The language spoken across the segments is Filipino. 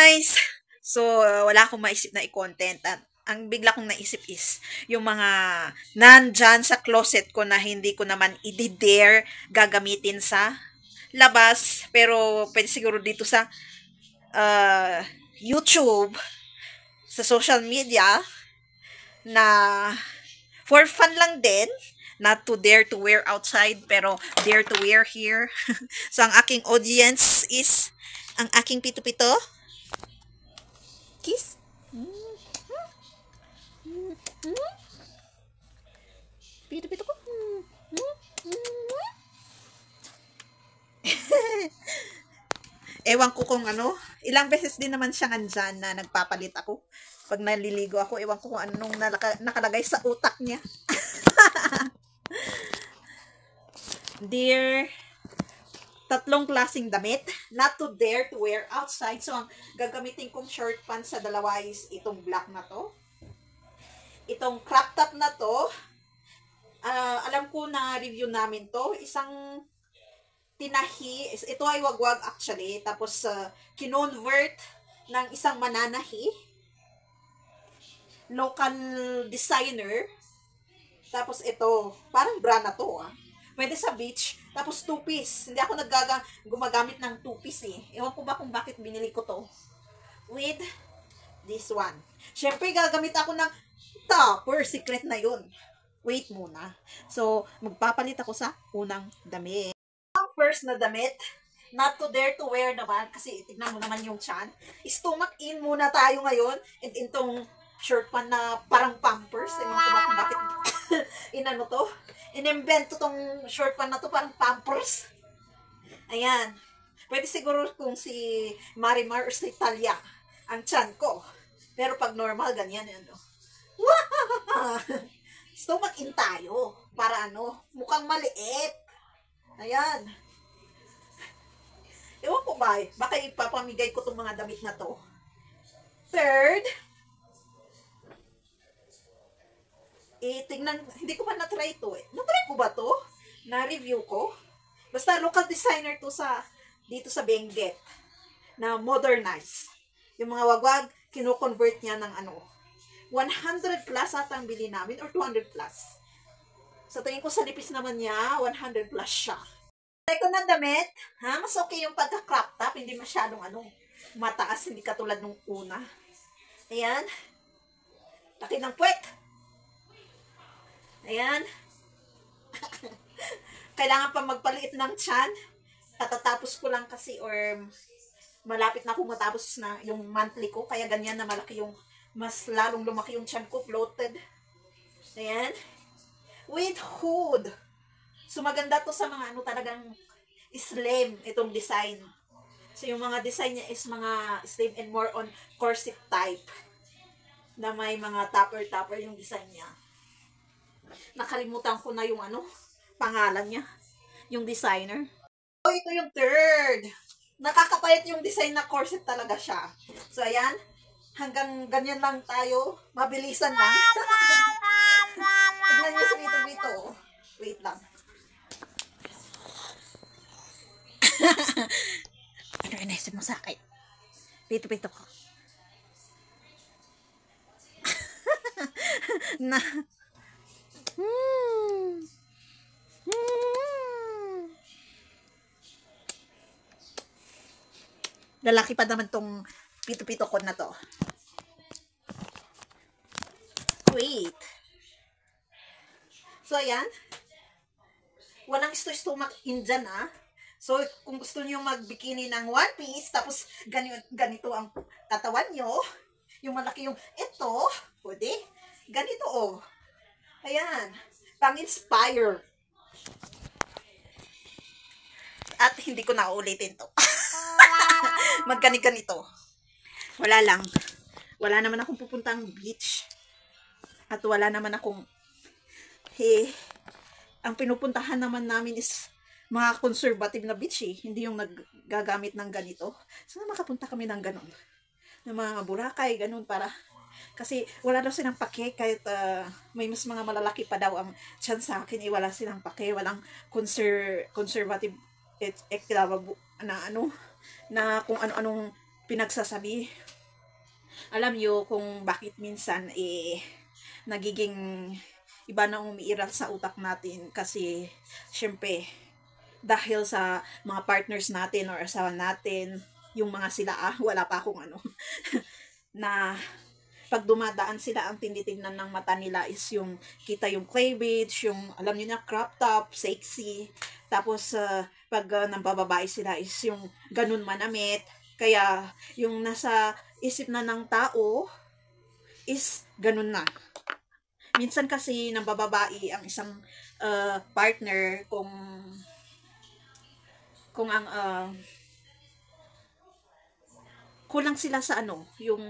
guys! So, wala akong maisip na i-content at ang bigla kong naisip is yung mga nandyan sa closet ko na hindi ko naman i-dare gagamitin sa labas. Pero pwede siguro dito sa YouTube, sa social media, na for fun lang din. Not to dare to wear outside, pero dare to wear here. So, ang aking audience is ang aking pito-pito. Kiss. Pito-pito ko. Ewan ko kung ano. Ilang beses din naman siya nandyan na nagpapalit ako. Pag naliligo ako, ewan ko kung anong nakalagay sa utak niya. Dear, tatlong klaseng damit. Not to dare to wear outside. So, ang gagamitin kong short pants sa dalawa is itong black na to. Itong crop top na to. Alam ko na review namin to. Isang tinahi. Ito ay wagwag actually. Tapos, kinonvert ng isang mananahi. Local designer. Tapos ito, parang bra na to Pwede sa beach. Tapos two-piece. Hindi ako gumagamit ng two-piece Ewan ko ba kung bakit binili ko to. With this one. Siyempre, gagamit ako ng topper. Secret na yun. Wait muna. So, magpapalit ako sa unang damit. Ang first na damit, not to dare to wear naman, kasi tignan mo naman yung chan. Stomach in muna tayo ngayon. And itong short pan na parang pampers. Ewan ko ba kung bakit inano to. Inimbento tong short pan na to, parang pampers. Ayan. Pwede siguro kung si Marimar or si Talia ang chan ko. Pero pag normal, ganyan yan. Stomach in tayo. Para mukhang maliit. Ayan. Ewan ko ba, baka ipapamigay ko tong mga damit na to. Third, tingnan, hindi ko pa na-try to Na-try ko ba to? Na-review ko? Basta local designer to dito sa Benguet. Na modernize. Yung mga wagwag, kino-convert niya ng 100 plus ata ang bili namin or 200 plus. Sa tingin ko sa nipis naman niya, 100 plus siya. Try ko na damit, mas okay yung pagka-crop top, hindi masyadong mataas, hindi katulad nung una. Ayan. Laki ng puwet. Ayan. Kailangan pa magpaliit ng tiyan. Katatapos ko lang kasi or malapit na akong matapos na yung monthly ko. Kaya ganyan na malaki mas lalong lumaki yung tiyan ko. Bloated. Ayan. With hood. So maganda to sa mga talagang slim itong design. So yung mga design niya is mga slim and more on corset type. Na may mga topper yung design niya. Nakalimutan ko na yung pangalan niya. Yung designer. So, ito yung third. Nakakapayat yung design na corset talaga siya. So, ayan. Hanggang ganyan lang tayo. Mabilisan lang. Tignan niyo sa dito. Wait lang. Ano inisip mo sa akin? Pito ko. Na... Lalaki pa naman tong pito-pito ko na to. Wait. So, ayan. Walang stomach in dyan, So, kung gusto niyo mag-bikini ng one piece, tapos ganito ang katawan nyo, yung malaki yung ito, pwede. Ganito, Ayan. Pang-inspire. At hindi ko na uulitin to. Magganito. Wala lang. Wala naman akong pupuntang beach. At wala naman akong ang pinupuntahan naman namin is mga conservative na beach Hindi yung naggagamit ng ganito. Sana makapunta kami ng ganon. Ng mga Boracay, ganon para kasi wala daw silang pake kahit may mas mga malalaki pa daw ang chance sa akin wala silang pake, walang conservative na kung ano-anong pinagsasabi. Alam nyo kung bakit minsan nagiging iba na umiiral sa utak natin kasi syempre dahil sa mga partners natin or asawa natin, yung mga sila wala pa akong ano na pag dumadaan sila, ang tinitingnan ng mata nila is yung kita yung cleavage, yung alam niyo na crop top, sexy. Tapos pag nang bababae sila is yung ganun manamit. Kaya yung nasa isip na ng tao is ganun na. Minsan kasi nang bababae ang isang partner kung ang kulang sila sa ano, yung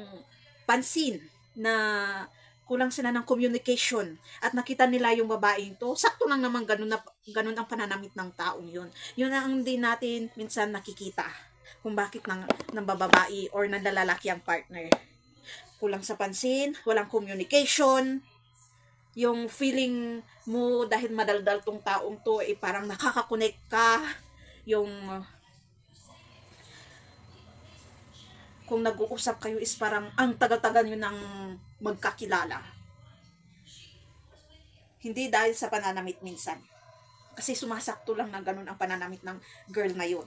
pansin na kulang sila ng communication at nakita nila yung babaeng to, sakto lang naman ganun ang pananamit ng taong yun. Yun ang din natin minsan nakikita kung bakit ng bababae or ng lalaki ang partner. Kulang sa pansin, walang communication, yung feeling mo dahil madaldal tong taong to, parang nakakakonect ka, yung kung nag-uusap kayo is parang ang tagal-tagal nyo nang magkakilala. Hindi dahil sa pananamit minsan. Kasi sumasakto lang na ganun ang pananamit ng girl na yun.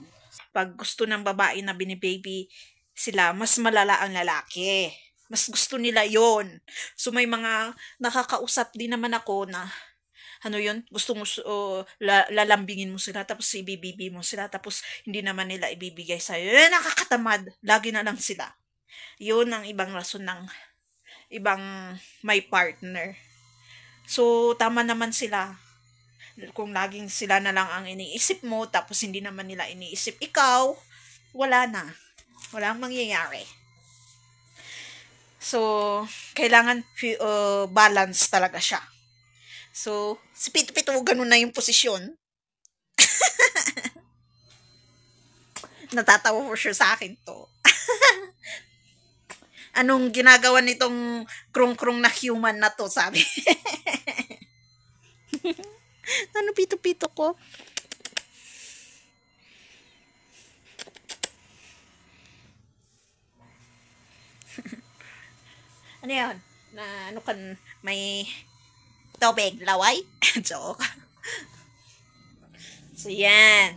Pag gusto ng babae na binibaby sila, mas malala ang lalaki. Mas gusto nila yon. So may mga nakakausap din naman ako na ano yun, gusto mo lalambingin mo sila, tapos ibibibi mo sila, tapos hindi naman nila ibibigay sa'yo. Nakakatamad. Lagi na lang sila. Yun ang ibang rason ng ibang may partner. So, tama naman sila. Kung laging sila na lang ang iniisip mo, tapos hindi naman nila iniisip ikaw, wala na. Walang mangyayari. So, kailangan balance talaga siya. So, si Pito-Pito, ganun na yung posisyon. Natatawa for sure sa akin to. Anong ginagawa nitong krong-krong na human na to, sabi. Ano Pito-Pito ko? Ano yun? Na ano kan may tubig, laway? Joke. So, yan.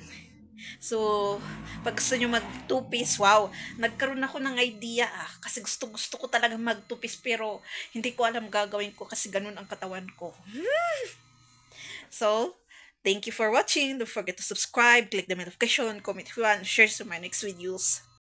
So, pag gusto nyo mag two-piece, wow, nagkaroon ako ng idea kasi gusto ko talaga mag two-piece pero hindi ko alam gagawin ko kasi ganun ang katawan ko. So, thank you for watching. Don't forget to subscribe, click the notification, comment if you want, share to my next videos.